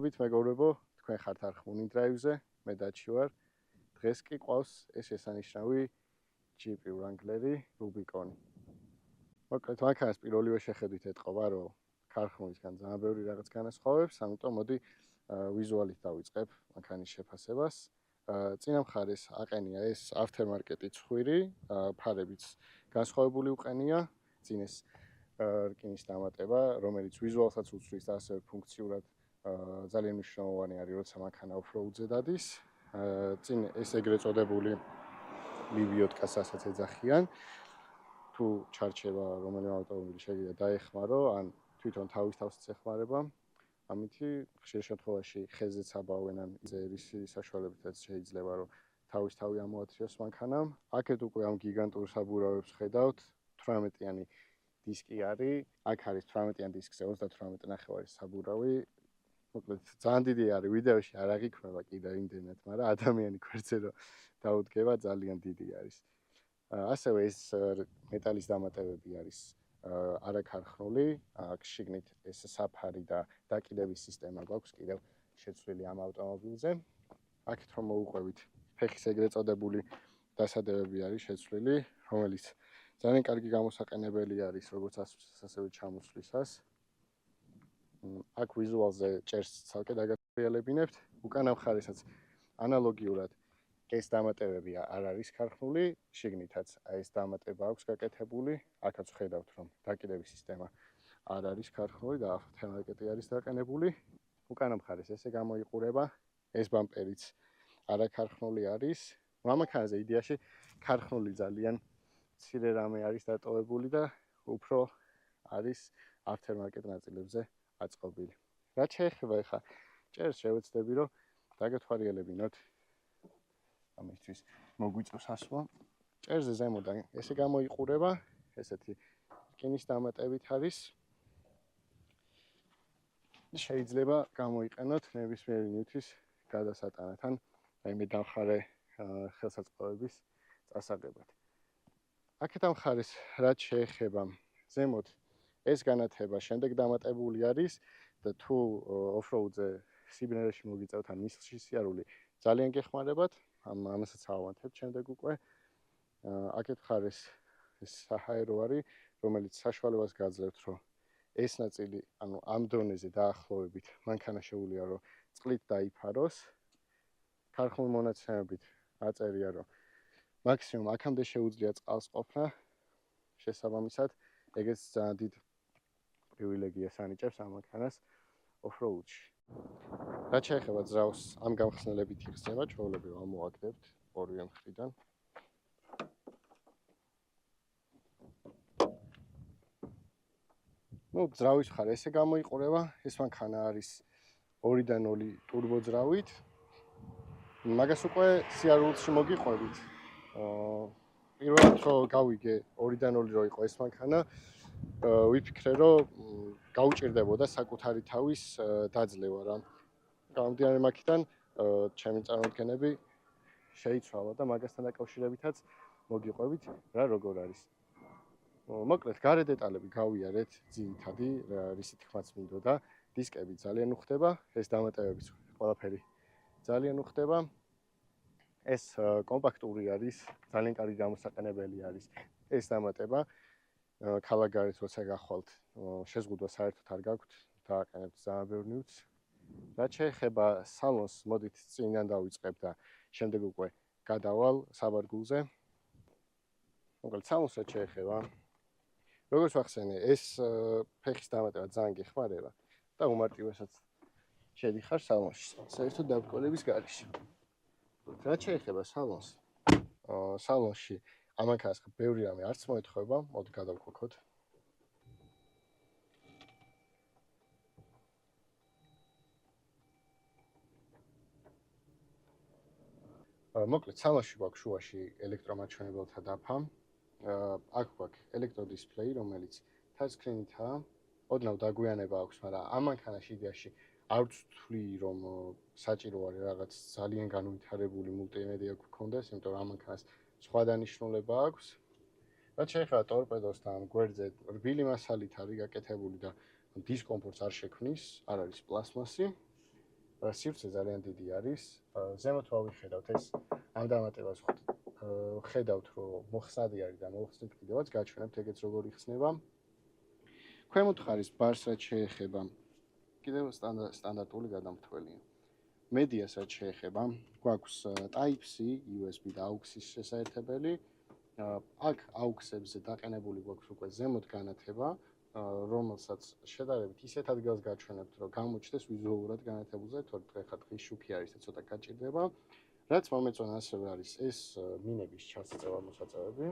მადლობით მეგობრებო, თქვენ ხართ არხმუნი დრაივზე, მე დაჩი ვარ. დღეს კი ყავს ეს შესანიშნავი ჯიპი Wrangler-ი Rubicon. მოკლედ მანქანას პირველივე შეხედვით ეტყობა, რომ ქარხნულისგან ძალიან ბევრი რაღაც განასხვავებს, ამიტომ მოდი ვიზუალით დავიწყებ მანქანის შეფასებას. წინა მხარეს აყენია ეს aftermarket-ი ცხვირი, ფარებიც განსხვავებული უყენია, წინ ეს რკინის დამატება, რომელიც ვიზუალსაც უცვლის და ასევე ფუნქციურად ძალიან მნიშვნელოვანი არის, როცა მანქანა off-road-ზე დადის. წინ ეს ეგრეთ წოდებული ლივიოტკას ასაც ეძახიან. თუ ჩარჩება რომელიმე ავტომობილი შეგიძლია დაეხმარო, ან თვითონ თავის თავს ეხმარება. ამითი ხშირ შემთხვევაში ხეზეც აბავენ, ან წერისი საშუალებითაც შეიძლება რომ თავის თავი ამოათრიოს მანქანამ. აქეთ უკვე ამ გიგანტურ საბურავებს ხედავთ, 18-იანი დისკი არის. აქ არის 18-იან დისკზე 38 ნახევარის საბურავი. მოკლედ ძალიან დიდი არის, ვიდეოში არ აღიქმება კიდევ იმდენად, მაგრამ ადამიანი გვერდზე რომ დაუდგება ძალიან დიდი არის. ასევე ეს მეტალის დამატებები არის არაქარხნული, აქ შიგნით ეს საფარი და დაკიდების სისტემა გვაქვს კიდევ შეცვლილი ამ ავტომობილზე. აქეთ რომ მოუყვებით, ფეხის ეგრეთ წოდებული დასადებები არის შეცვლილი, რომელიც ძალიან კარგი გამოსაყენებელი არის როგორც ასვლის ასევე ჩამოსვლისას. აქ ვიზუალზე ჭერს ცალკე დაგატრიალებინებთ. უკანა მხარესაც ანალოგიურად ეს დამატებები არ არის ქარხნული, შიგნითაც ეს დამატება აქვს გაკეთებული. აქაც ხედავთ რომ დაკიდების სისტემა არ არის ქარხნული და aftermarket-ი არის დაყენებული. უკანა მხარეს ესე გამოიყურება, ეს ბამპერიც არაქარხნული არის. მანქანაზე იდეაში ქარხნული ძალიან მცირე რამე არის დატოვებული და უფრო არის aftermarket ნაწილებზე აწყობილი. რაც შეეხება ახლა ჭერს შევეცდები რომ დაგათვალიერებინოთ ამისთვის მოგვიწევს ასვლა. ჭერზე ზემოდან ესე გამოიყურება, ესეთი რკინის დამატებით არის. შეიძლება გამოიყენოთ ნებისმიერი ნივთის გადასატანად ან მე დამხარე ხელსაწყოების წასაღებად. აქეთ ამ მხარეს რაც შეეხება ზემოთ ეს განათება შემდეგ დამატებული არის და თუ off-road-ზე სიბნელეში მოგიწევთ ან მისლში სიარული ძალიან გეხმარებათ, ამასაც ავანთებთ შემდეგ უკვე. აქეთ მხარეს ეს საჰაერო არის, რომელიც საშუალებას გაძლევთ, რომ ეს ნაწილი, ანუ ამ დონეზე დაახლოებით მანქანა შეუძლია რომ წყლით დაიფაროს. ქარხნული მონაცემებით აწერია რომ მაქსიმუმ აქამდე შეუძლია წყალს ყოფნა. შესაბამისად, ეგეც ძალიან დიდ პრივილეგიას ანიჭებს ამ მანქანას off-road-ში. რაც შეეხება ძრავს, ამ გამხსნელებით იხსნება, ჩვეულებრივ ამოვაგდებთ ორივე მხრიდან. ძრავის მხარე ესე გამოიყურება, ეს მანქანა არის 2-დან 0 ტურბო ძრავით. მაგას უკვე სიარულში მოგიყვებით. პირველად რომ გავიგე 2-დან 0 რო იყო ეს მანქანა, ვიფიქრე რომ გაუჭირდებოდა საკუთარი თავის დაძლევა რა. გამომდინარე მაქედან ჩემი წარმოდგენები შეიცვალა და მაგასთან დაკავშირებითაც მოგიყვებით რა როგორ არის. მოკლედ გარე დეტალები გავიარეთ ძირითადი, რისი თქმაც მინდოდა, დისკები ძალიან უხდება, ეს დამატებებიც ყველაფერი ძალიან უხდება. ეს კომპაქტური არის, ძალიან კარგი გამოსაყენებელი არის. ეს დამატება ქალაქგარეთ როცა გახვალთ, შეზღუდვა საერთოდ არ გაქვთ, დააყენებთ ძალიან ბევრ ნივთს. რაც შეეხება სალონს, მოდით წინიდან დავიწყებ და შემდეგ უკვე გადავალ საბარგულზე. მოკლედ სალონს რაც შეეხება, როგორც ვახსენე, ეს ფეხის დამატება ძალიან გეხმარება და უმარტივესაც შედიხარ სალონში, საერთოდ დაბრკოლების გარეშე. რაც შეეხება სალონს, სალონში ამ მანქანას ბევრი რამე არც მოეთხოვება, მოდი გადავკვოქოთ. მოკლედ სალონში გვაქვს შუაში ელექტრომაჩვენებელთა დაფა. აქ გვაქვს ელექტროდისპლეი, რომელიც touchscreen-ითაა. ოდნავ დაგვიანება აქვს, მაგრამ ამ მანქანაში იდეაში არ ვთვლი, რომ საჭირო არის რაღაც ძალიან განვითარებული მულტიმედია გქონდეს, იმიტომ რომ ამ მანქანას სხვა დანიშნულება აქვს. რაც შეეხება ტორპედოსთან, გვერდზე რბილი მასალით არის გაკეთებული და დისკომფორტს არ შექმნის, არ არის პლასმასი. სივრცე ძალიან დიდი არის. ზემოთ ვავიხედავთ ეს ამ დამატებას ხედავთ რომ მოხსნადი არის და მოხსნით კიდევაც გაჩვენებთ ეგეც როგორ იხსნება. ქვემოთ ხარის ბარს რაც შეეხება კიდევ სტანდარტული გადამრთველია. მედიას რაც შეეხება, გვაქვს Type-C, USB და AUX-ის შესაერთებელი. აქ AUX-ებზე დაყენებული გვაქვს უკვე ზემოთ განათება, რომელსაც შედარებით ისეთ ადგილას გაჩვენებთ, რომ გამოჩნდეს ვიზუალურად განათებაზე, თორემ ხა დღის შუქი არის და ცოტა გაჭირდება. რაც მომეწონა ასევე არის ეს მინების ჩასწევა მოსაწევები,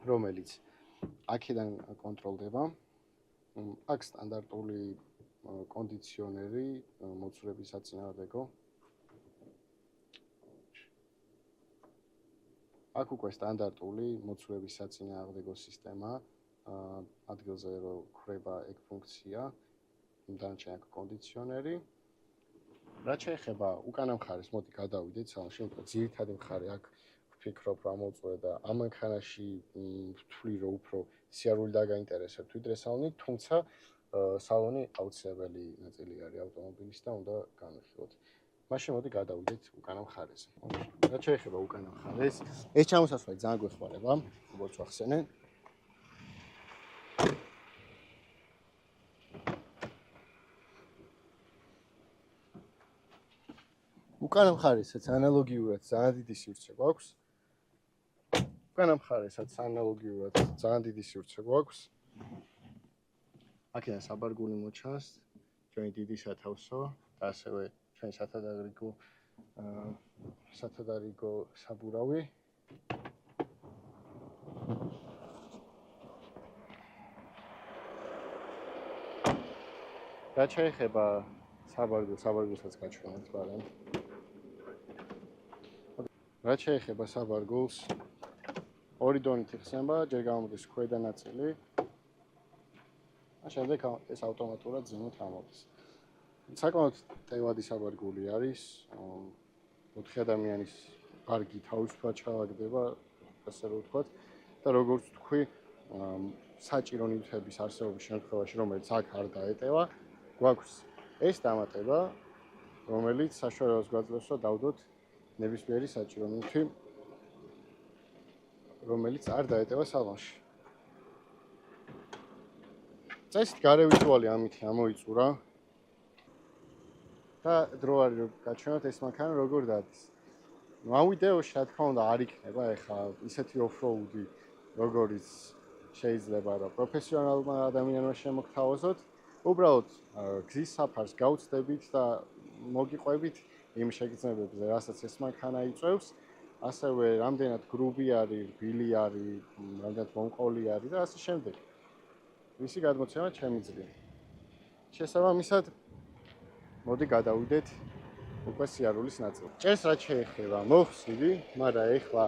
რომელიც აქედან კონტროლდება. აქ სტანდარტული კონდიციონერი მოცულების საწინააღმდეგო. აქ უკვე სტანდარტული მოცულების საწინააღმდეგო სისტემა ადგილზე რო ხრება ეგ ფუნქცია, დანარჩენი აქ კონდიციონერი. რაც შეეხება უკანა მხარეს, მოდი გადავიდეთ სალონში, უფრო ძირითადი მხარე აქ ვფიქრობ რა მოწვე და ამ მანქანაში ვთვლი რომ უფრო სიარული დაგაინტერესებთ ვიდრე სალონი, თუმცა სალონი აუცილებელი ნაწილი არის ავტომობილის და უნდა განვიხილოთ. მაშინ მოდი გადავიდეთ უკანა მხარეზე. რაც შეეხება უკანა მხარეს, ეს ჩამოსასვლელი ძალიან გვეხმარება, როგორც ვახსენე. უკანა მხარესაც ანალოგიურად ძალიან დიდი სივრცე გვაქვს. უკანა მხარესაც ანალოგიურად ძალიან დიდი სივრცე გვაქვს. აქედან საბარგული მოჩანს, ჩვენი დიდი სათავსო და ასევე ჩვენი სათადარიგო საბურავი. რაც შეეხება საბარგულსაც გაჩვენებთ ბარემ. რაც შეეხება საბარგულს, ორი დონით იხსნება, ჯერ გამოდის ქვედა ნაწილი. შემდეგ ეს ავტომატურად ზემოთ ამოდის. საკმაოდ ტევადი საბარგული არის. 4 ადამიანის კარგი თავისუფლად ჩავაგდება, ასე რომ ვთქვათ, და როგორც თქვი, საჭირო ნივთების არსებობის შემთხვევაში, რომელიც აქ არ დაეტევა, გვაქვს ეს დამატება, რომელიც საშუალებას გვაძლევს, რომ დავდოთ ნებისმიერი საჭირო ნივთი, რომელიც არ დაეტევა სალონში. წესით გარე ვიზუალი ამით ამოიწურა და დრო არის რომ გაჩვენოთ ეს მანქანა როგორ დადის. ამ ვიდეოში რა თქმა უნდა არ იქნება ეხლა ისეთი ოფროუდი, როგორიც შეიძლება რა პროფესიონალმა ადამიანმა შემოგთავაზოთ. უბრალოდ გზის საფარს გავუცდებით და მოგიყვებით იმ შეგრძნებებზე, რასაც ეს მანქანა იწვევს, ასევე რამდენად გრუბი არის, რბილი არის, რამდენად მომყოლი არის და ასე შემდეგ. მისი გადმოცემა შემიძლია. შესაბამისად, მოდი გადავიდეთ უკვე სიარულის ნაწილში. ჭერს რაც შეეხება, მოხსნიდი, მაგრამ ეხლა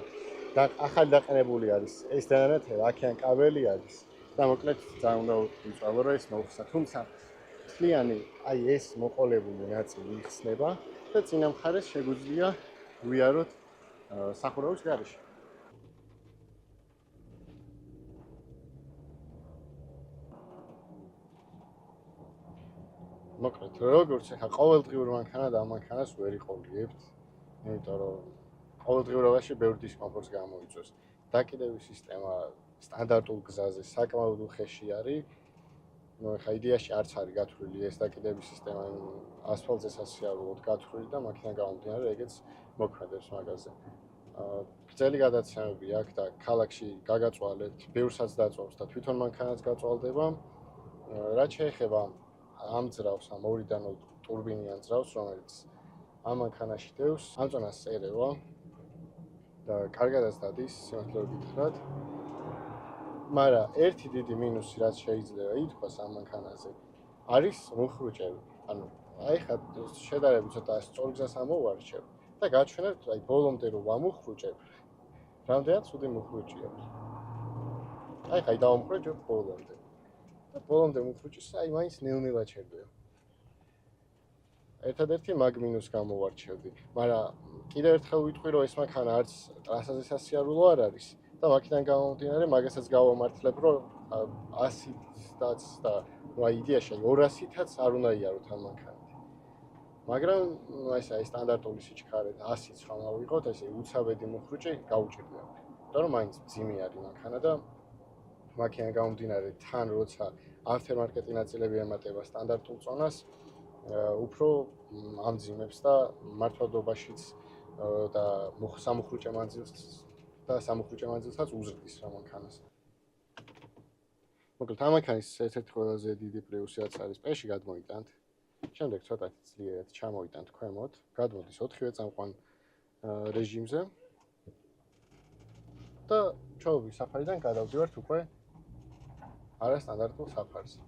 ახალი დაყენებული არის ეს დანათება, აქედან კაბელი არის და მოკლედ ძალიან უნდა ვიწვალო, რომ ეს მოხსნა. თუმცა მთლიანი აი ეს მოყოლებული ნაწილი იხსნება და წინა მხარეს შეგვიძლია ვიაროთ სახურავის გარეშე. მოკლედ, როგორც ახლა ყოველდღიურ მანქანა და ამ მანქანას ვერ იყოლიებთ, იმიტომ რომ ყოველდღიურობაში ბევრი დისკომფორტს გამოიწვევს. დაკიდების სისტემა სტანდარტულ გზაზე საკმაოდ უხეში არის. ახლა იდეაში არც არის გათვლილი ეს დაკიდების სისტემა ასფალტზე სასიარულოდ გათვლილი და მაქედან გამომდინარე ეგეც მოქმედებს მაგაზე. გრძელი გადაცემები აქვს და ქალაქში გაგაწვალებთ, ბევრსაც დაწვავს და თვითონ მანქანაც გაწვალდება. რაც შეეხება ამ ძრავს, ამ ორიდან ტურბინიან ძრავს, რომელიც ამ მანქანაში დევს, ამ ზონას წერევა და კარგადაც დადის, სიმართლე გითხრათ. მაგრამ ერთი დიდი მინუსი, რაც შეიძლება ითქვას ამ მანქანაზე, არის მუხრუჭები. ანუ აი ხა შედარებით ცოტა სწორგზას ამოვარჩევ და გაჩვენებთ აი ბოლომდე რომ ვამუხრუჭებ, რამდენად ცუდი მუხრუჭი აქვს. აი ხა დავამხრუჭებ ბოლომდე. და ბოლომდე მუხრუჭის აი მაინც ნელ-ნელა ჩერდება. ერთადერთი მაგ მინუს გამოვარჩევდი, მაგრამ კიდევ ერთხელ ვიტყვი რომ ეს მანქანა არც ტრასაზე სასიარულო არ არის და მაქედან გამომდინარე მაგასაც გავამართლებ რომ 100-დაც და აი იდეაში 200-თაც არ უნდა იაროთ ამ მანქანით. მაგრამ ესე აი სტანდარტული სიჩქარე 100-იც ხომ ავიღოთ, ესე უცაბედი მუხრუჭი გაუჭირდება. იმიტომ რომ მაინც ძიმი არის მანქანა და მაქინა გამომდინარე თან როცა ავტომარკეტი ნაწილები ემატება სტანდარტულ წონას, უფრო ამძიმებს და მართლობაშიც და სამუხრუჭე მანძილსაც უზრდის რა მანქანას. მოკლედ ამ მანქანის ერთ-ერთი ყველაზე დიდი პლუსი რაც არის პეში გადმოიტანთ. შემდეგ ცოტათი ძლიერად ჩამოიტანთ ქვემოთ, გადმოდის 4-ვე წამყვან რეჟიმზე და ჩვეულის საფარიდან გადავდივართ უკვე არასტანდარტულ საფარზე.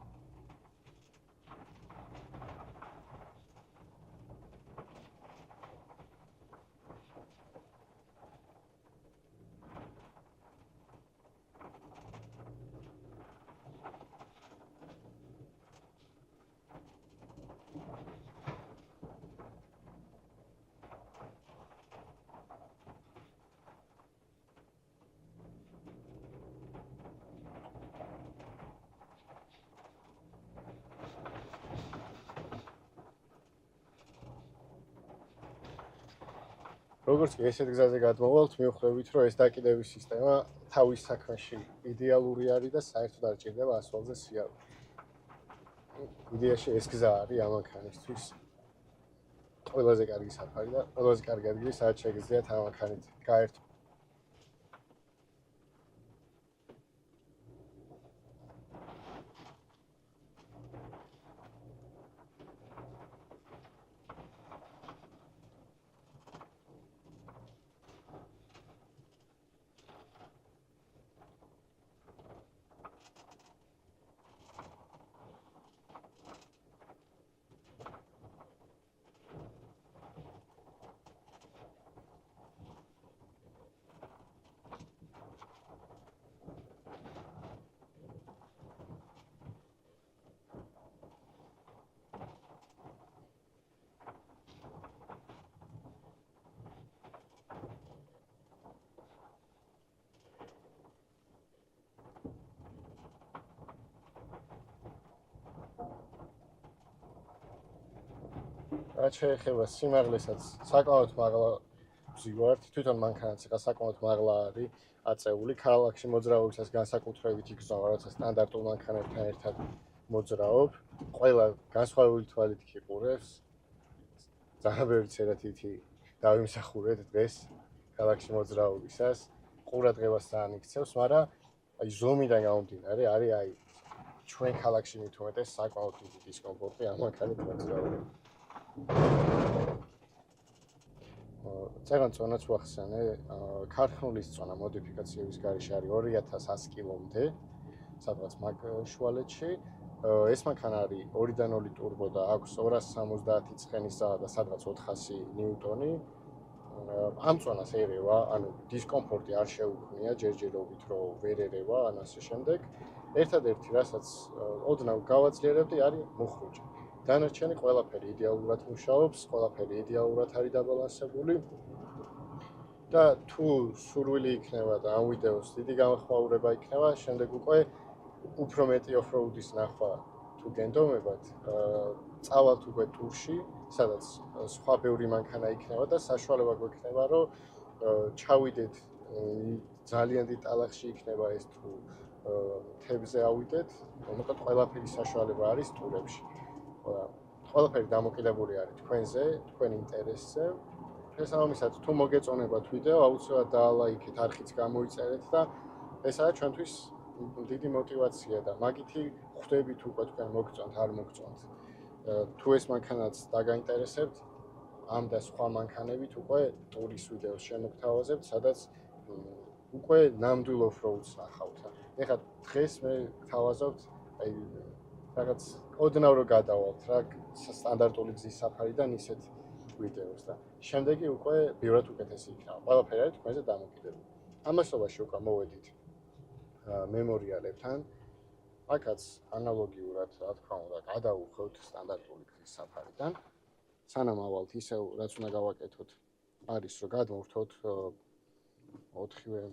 როგორც კი ესეთ გზაზე გადმოვალთ, მივხვდებით, რომ ეს დაკიდების სისტემა თავის საქმეში იდეალური არის და საერთოდ არ ჭირდება ასფალტზე სიარული. იდეაში ეს გზა არის ამ მანქანისთვის ყველაზე კარგი საფარი და ყველაზე კარგი ადგილი, სადაც შეგიძლიათ ამ მანქანით გაერთო. რაც შეეხება სიმაღლესაც, საკმაოდ მაღლა ვზივართ, თვითონ მანქანაც იყო საკმაოდ მაღლა არის აწეული, ქალაქში მოძრაობისას განსაკუთრებით იგრძნობა, როცა სტანდარტულ მანქანებთან ერთად მოძრაობ, ყველა განსხვავებული თვალით იყურებს. ძალიან ბევრი ცერათითი დავიმსახურეთ დღეს ქალაქში მოძრაობისას, ყურადღებას ძალიან იქცევს, მაგრამ აი ზომიდან გამომდინარე, არის აი ჩვენ ქალაქში მით უმეტეს საკმაოდ დიდი დისკომფორტი ამ მანქანით მოძრაობა. წეგან წონაც ვახსენე, ქარხნულის წონა მოდიფიკაციების გარეშე არის 2100 კილომდე, სადღაც მაგ შუალედში. ეს მანქანა არის 2.0 ტურბო და აქვს 270 ცხენის ძალა და სადღაც 400 ნიუტონი. ამ წონას ერევა, ანუ დისკომფორტი არ შეუქმნია ჯერჯერობით, რომ ვერ ერევა, ან ასე შემდეგ. ერთადერთი, რასაც ოდნავ გავაძლიერებდი, არის მუხრუჭი. დანარჩენი ყველაფერი იდეალურად მუშაობს, ყველაფერი იდეალურად არის დაბალანსებული. და თუ სურვილი იქნება და ამ ვიდეოს დიდი გამოხმაურება იქნება, შემდეგ უკვე უფრო მეტი ოფროუდის ნახვა თუ გენდომებათ, წავალთ უკვე ტურში, სადაც სხვა ბევრი მანქანა იქნება და საშუალება გვექნება, რომ ჩავიდეთ ძალიან დიდ ტალახში იქნება ეს თუ მთებზე ავიდეთ, მოკლედ ყველაფერი საშუალება არის ტურებში. ყველაფერი დამოკიდებული არის თქვენზე, თქვენ ინტერესზე. შესაბამისად, თუ მოგეწონებათ ვიდეო, აუცილებლად დაალაიქეთ, არხიც გამოიწერეთ და ეს არის ჩვენთვის დიდი мотиваცია და მაგითი ხვდებით უკვე თქვენ მოგწონთ, არ მოგწონთ. თუ ეს მანქანაც დაგაინტერესებთ, ამ და სხვა მანქანებით უკვე ტურის ვიდეოს შემოგთავაზებთ, სადაც უკვე ნამდვილ ოფროუდს ნახავთ. ეხლა დღეს მე გთავაზობთ აი რაღაც ოდნავ რო გადავალთ რა სტანდარტული გზის საფარიდან ისეთ ვიდეოს და შემდეგი უკვე ბევრად უკეთესი იქნება. ყველაფერი არის თქვენზე დამოკიდებული. ამასობაში უკვე მოვედით მემორიალებთან. აქაც ანალოგიურად, რა თქმა უნდა, გადავუხოთ სტანდარტული გზის საფარიდან. სანამ ავალთ ისევ რაც უნდა გავაკეთოთ, არის რომ გადმოვთოთ 4-ვე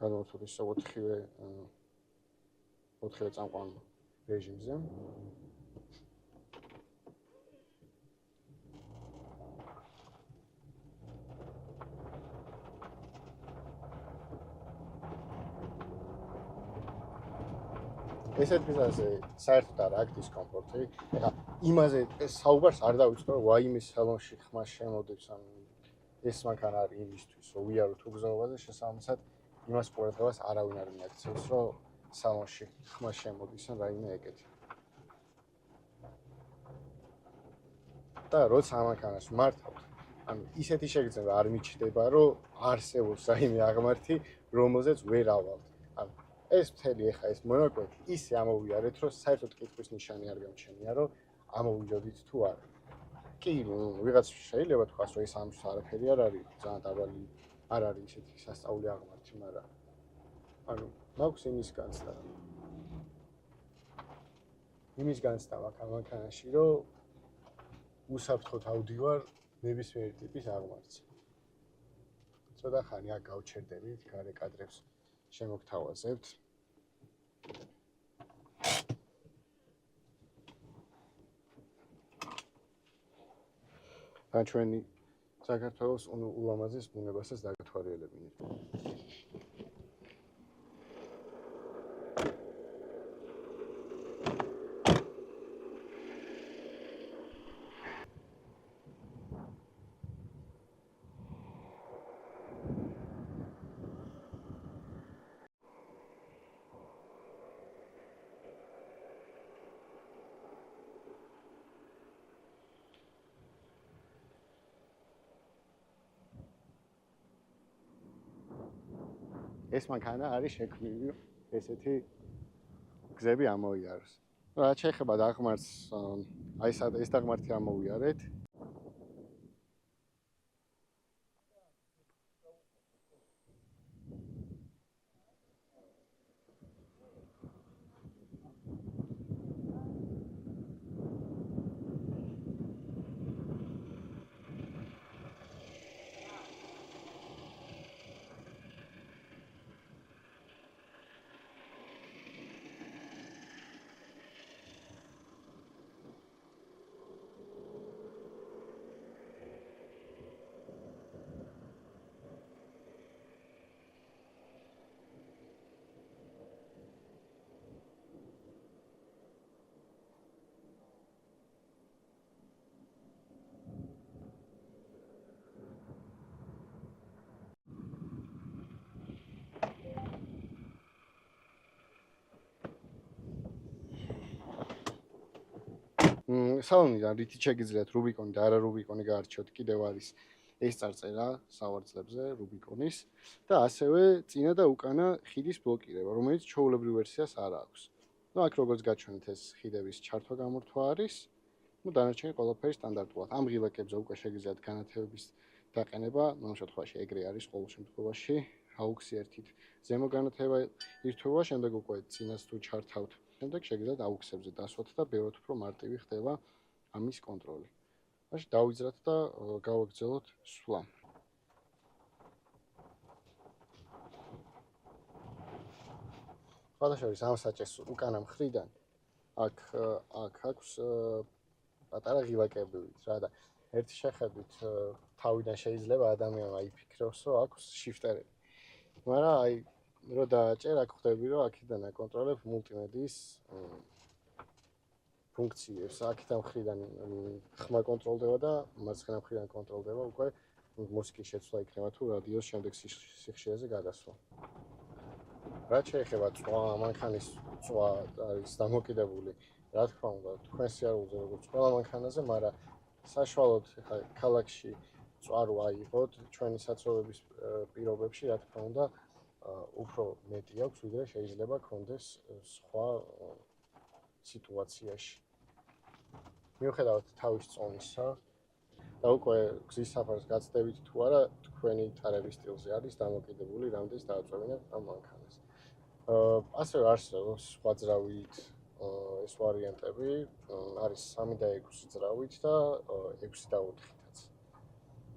გადავთოთ ისევ 4-ვე წამყვან რეჟიმზე. ესეთ გზაზე საერთოდ არ აქვს დისკომფორტი. ეხლა იმაზე საუბარს არ დავიწყო, რომ ვაიმე სალონში ხმა შემოდებს, ან ეს მანქანა არის იმისთვის, რომ ვიაროთ უგზაობაზე, შესაბამისად იმას ყურადღებას არავინ არ მიაქცევს, რომ სალონში ხმა შემოდის ან რაიმე ეგეთი. და როცა ამანქანას მართავთ, ანუ ისეთი შეგრძნება არ მიჩნდება, რომ არსებობს რაიმე აღმართი, რომელზეც ვერ ავალთ. ანუ ეს მთელი ეხა ეს მონაკვეთი ისე ამოვიარეთ, რომ საერთოდ კითხვის ნიშანი არ გამჩენია, რომ ამოვიდოდით თუ არა. კი, ვიღაც შეიძლება თქვას, რომ ეს ამის არაფერი არ არის, ძალიან დაბალი არ არის ისეთი სასწაული აღმართი, მაგრამ ანუ მაქვს იმის განცდა მაქვს ამ მანქანაში, რომ უსაფრთხოდ ავდივარ ნებისმიერი ტიპის აღმართზე. ცოტა ხანი აქ გავჩერდებით, გარე კადრებს შემოგთავაზებთ. და ჩვენი საქართველოს ულამაზეს ბუნებასაც დაგათვალიერებინეთ. ეს მანქანა არის შექმნილი ესეთი გზები ამოიაროს. რაც შეეხება დაღმართს, აი ეს დაღმართი ამოვიარეთ. სალონიდან რითი შეგიძლიათ რუბიკონი და არა რუბიკონი გაარჩიოთ, კიდევ არის ეს წარწერა სავარძლებზე რუბიკონის და ასევე წინა და უკანა ხიდის ბლოკირება, რომელიც ჩვეულებრივ ვერსიას არ აქვს. აქ როგორც გაჩვენეთ, ეს ხიდების ჩართვა გამორთვა არის, დანარჩენი ყველაფერი სტანდარტულად. ამ ღილაკებზე უკვე შეგიძლიათ განათებების დაყენება, ამ შემთხვევაში ეგრე არის ყოველ შემთხვევაში, აუქსი ერთით ზემო განათება ირთვება, შემდეგ უკვე წინას თუ ჩართავთ, შემდეგ შეგიძლიათ აუქსებზე დასვათ და ბევრად უფრო მარტივი ხდება ამის კონტროლი. მაშინ დავიძრათ და გავაგრძელოთ სვლა. ყველაშორის ამ საჭეს უკანა მხრიდან აქ აქვს პატარა ღილაკები რა და ერთი შეხედვით თავიდან შეიძლება ადამიანმა იფიქროს, რომ აქვს შიფტერები. მაგრამ აი რო დააჭერ, აქ ხვდები, რომ აქედან აკონტროლებ მულტიმედიის ფუნქციებს. აქედან მხრიდან ხმა კონტროლდება და მარცხენა მხრიდან კონტროლდება უკვე მუსიკის შეცვლა იქნება თუ რადიოს შემდეგ სიხშირეზე გადასვლა. რაც შეეხება წვა, მანქანის წვა არის დამოკიდებული, რა თქმა უნდა, თქვენ სიარულზე როგორც ყველა მანქანაზე, მაგრამ საშუალოდ ხა ქალაქში წვა რო აიღოთ, ჩვენი საცხოვრების პირობებში, რა თქმა უნდა, უფრო მეტი აქვს, ვიდრე შეიძლება გქონდეს სხვა სიტუაციაში. მიუხედავად თავის წონისა და უკვე გზის საფარს გაცდებით თუ არა, თქვენი ტარების სტილზე არის დამოკიდებული, რამდენს დააწევინებთ ამ მანქანას. ასევე არსებობს სხვა ძრავით ეს ვარიანტები, არის 3 და 6 ძრავით და 6 და 4-ითაც.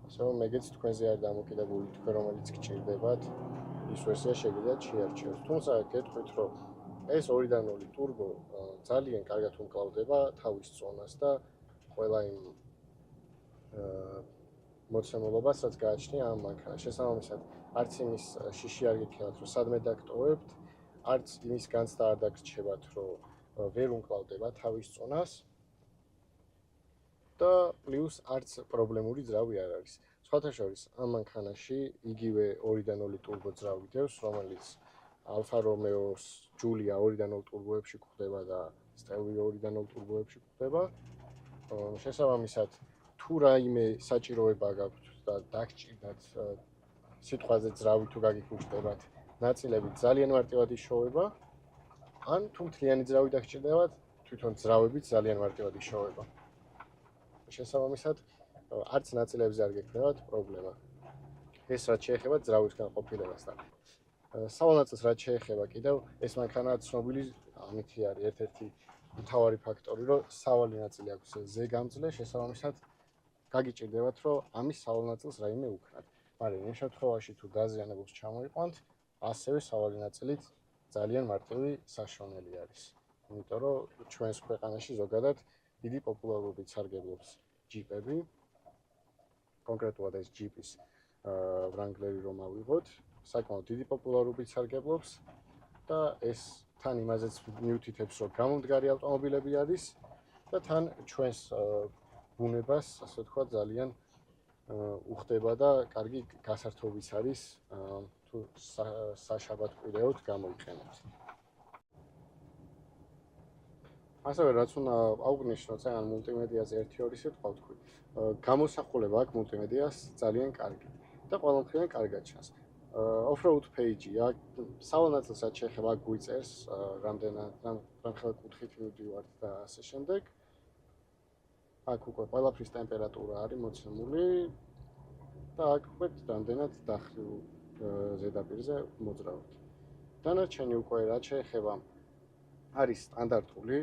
ასე რომ მეგეც თქვენზე არის დამოკიდებული, თქვენ რომელიც გჭირდებათ, ის ვერსია შეგიძლიათ შეარჩიოთ. თუმცა გეტყვით, რომ ეს 2-დან 0 ტურბო ძალიან კარგად უმკლავდება თავის წონას და ყველა იმ მოცემულობას, რაც გააჩნია ამ მანქანას. შესაბამისად, არც იმის შიში არ გიქნათ, რომ სადმე დაგტოვებთ, არც იმის განცდა არ დაგრჩებათ, რომ ვერ უნკლავდება თავის წონას და პლუს არც პრობლემური ძრავი არ არის. სხვათა შორის, ამ მანქანაში იგივე 2.0 ტურბო ძრავი დევს, რომელიც Alfa Romeo-ს Giulia 2.0 ტურბოებში გვხვდება და Stelvio 2.0 ტურბოებში გვხვდება. შესაბამისად, თუ რაიმე საჭიროება გაქვთ და დაგჭირდათ სიტყვაზე ძრავი თუ გაგიგვჭდებათ, ნაწილები ძალიან მარტივად იშოვება, ან თუ მთლიანი ძრავი დაგჭირდებათ, თვითონ ძრავებიც ძალიან მარტივად იშოვება. შესაბამისად, არც ნაწილებზე არ გექნებათ პრობლემა. ეს რაც შეეხება ძრავის განყოფილებას და სავალ ნაწილს რაც შეეხება კიდევ, ეს მანქანა ცნობილი ამითი არის ერთ-ერთი მთავარი ფაქტორი, რომ სავალი ნაწილი აქვს ზეგამძლე, შესაბამისად გაგიჭირდებათ, რომ ამის სავალ ნაწილს რაიმე უქნათ. მაგრამ იმ შემთხვევაში თუ დაზიანებულს ჩამოიყვანთ, ასევე სავალი ნაწილით ძალიან მარტივი საშონელი არის. იმიტომ რომ ჩვენს ქვეყანაში ზოგადად დიდი პოპულარობით სარგებლობს ჯიპები. კონკრეტულად ეს ჯიპის Wrangler-ი რომ ავიღოთ, საკმაოდ დიდი პოპულარობით სარგებლობს და ეს თან იმაზეც მიუთითებს, რომ გამომდგარი ავტომობილები არის და თან ჩვენს ბუნებას, ასე ვთქვათ, ძალიან უხდება და კარგი გასართობიც არის თუ საშაბათ-კვირეოდ გამოიყენებთ. ასევე რაც უნდა აღვნიშნოთ, ან მულტიმედიაზე 1-2 სიტყვა ვთქვი. გამოსახულება აქვს მულტიმედიას ძალიან კარგი და ყველა მხრიდან კარგად ჩანს. Off-road page-ია, სავალ ნაწილს რაც შეეხება გვიწერს, რამდენად კუთხით მივდივართ და ასე შემდეგ. აქ უკვე ყველაფრის ტემპერატურა არის მოცემული და აქ უკვე რამდენად დახრილ ზედაპირზე მოძრავთ. დანარჩენი უკვე რაც შეეხება არის სტანდარტული,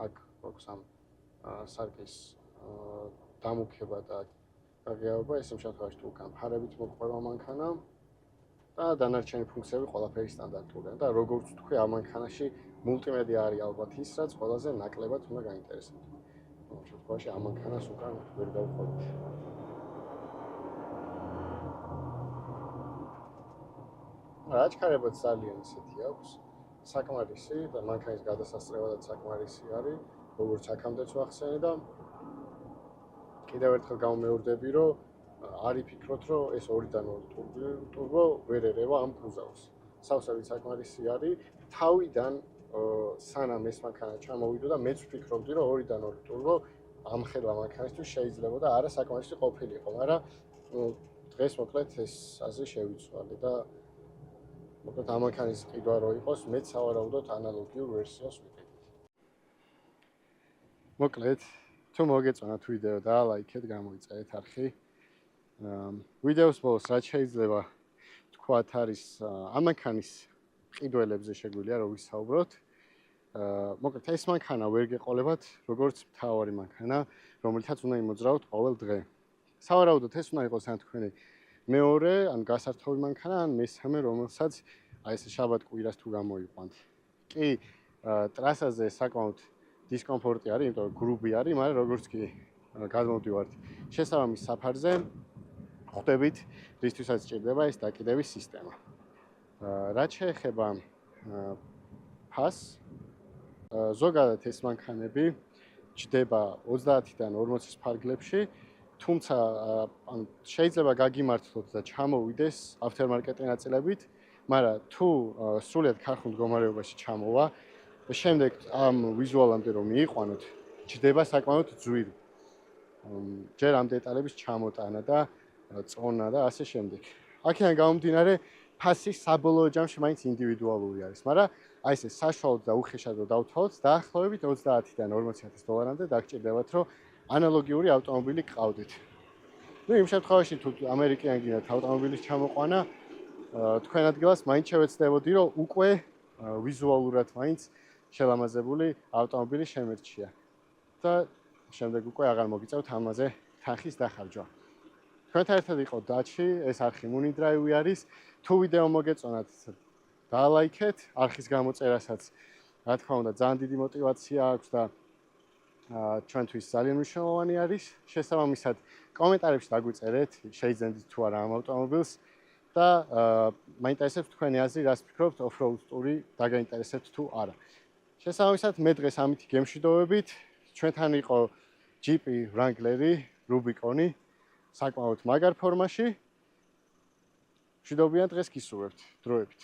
აქ გვაქვს ამ სარკის დამუქება და გაღიარება, ეს იმ შემთხვევაში თუ გამფარებით მოყვება მანქანა და დანარჩენი ფუნქციები ყველაფერი სტანდარტულია და როგორც თქვი, ამ მანქანაში მულტიმედია არის ალბათ ის, რაც ყველაზე ნაკლებად უნდა გაინტერესებთ. ამ შემთხვევაში ამ მანქანას უკან ვერ დავყვებით. აჩქარებაც ძალიან ისეთი აქვს. საკმარისი და მანქანის გადასასწრებადაც საკმარისი არის, როგორც აქამდეც ვახსენე და კიდევ ერთხელ გამომეორდები, რომ არ იფიქროთ, რომ ეს 2.0 ტურბო ვერ ერევა ამ კუზავს. სავსებით საკმარისი არის, თავიდან სანამ ეს მანქანა ჩამოვიდა და მეც ვფიქრობდი, რომ 2.0 ტურბო ამ ხელა მანქანისთვის შეიძლება და არა საკმარისი ყოფილიყო, მაგრამ დღეს მოკლედ ეს აზრი შევიცვალე და მოკლედ ამ მანქანის ყიდვა რო იყოს, მეც სავარაუდოდ ანალოგიურ ვერსიას ვიყიდით. მოკლედ, თუ მოგეწონათ ვიდეო და ლაიქეთ, გამოიწერეთ არხი. ვიდეოს ბოლოს რაც შეიძლება თქვათ არის ამ მანქანის ყიდველებზე შეგვიძლია რომ ვისაუბროთ. მოკლედ ეს მანქანა ვერ გეყოლებათ, როგორც მთავარი მანქანა, რომელთაც უნდა იმოძრავოთ ყოველ დღე. სავარაუდოდ ეს უნდა იყოს ან თქვენი მეორე, ან გასართობი მანქანა, ან მესამე, რომელსაც აი ეს შაბათ-კვირას თუ გამოიყვანთ. კი, ტრასაზე საკმაოდ დისკომფორტი არის, იმიტომ რომ გრუბი არის, მაგრამ როგორც კი გადმოვდივართ შესაბამის საფარზე, ხვდებით, რისთვისაც სჭირდება ეს დაკიდების სისტემა. რაც შეეხება ფასს, ზოგადად ეს მანქანები ჯდება 30-დან 40-ის ფარგლებში, თუმცა შეიძლება გაგიმართლოთ და ჩამოვიდეს aftermarket-ი ნაწილებით, მაგრამ თუ სრულიად ქარხნულ მდგომარეობაში ჩამოვა და შემდეგ ამ ვიზუალამდე რომ მიიყვანოთ, ჯდება საკმაოდ ძვირი. ჯერ ამ დეტალების ჩამოტანა და წონა და ასე შემდეგ. აქედან გამომდინარე, ფასი საბოლოო ჯამში მაინც ინდივიდუალური არის, მაგრამ აი ესე საშუალოდ და უხეშად რომ დავთვალოთ, დაახლოებით 30-დან 40,000 დოლარამდე დაგჭირდებათ, რომ ანალოგიური ავტომობილი გყავდეთ. ნუ იმ შემთხვევაში თუ ამერიკიდან გინდათ ავტომობილის ჩამოყვანა, თქვენ ადგილას მაინც შევეცდებოდი, რომ უკვე ვიზუალურად მაინც შელამაზებული ავტომობილი შემერჩია. და შემდეგ უკვე აღარ მოგიწევთ ამაზე თანხის დახარჯვა. თქვენთან ერთად იყო დაჩი, ეს არხი Mooney Drive არის. თუ ვიდეო მოგეწონათ, დალაიქეთ, არხის გამოწერასაც რა თქმა უნდა ძალიან დიდი мотиваცია აქვს და ჩვენთვის ძალიან მნიშვნელოვანი არის. შესაბამისად, კომენტარებში დაგვიწერეთ, შეიძენდით თუ არა ამ ავტომობილს და მაინტერესებს თქვენი აზრი, რას ფიქრობთ off-road ტური დაგაინტერესებთ თუ არა. შესაბამისად, მე დღეს ამითი გემშვიდობებით, ჩვენთან იყო ჯიპი Wrangler-ი, Rubicon-ი, საკმაოდ მაგარ ფორმაში. მშვიდობიან დღეს გისურვებთ, დროებით.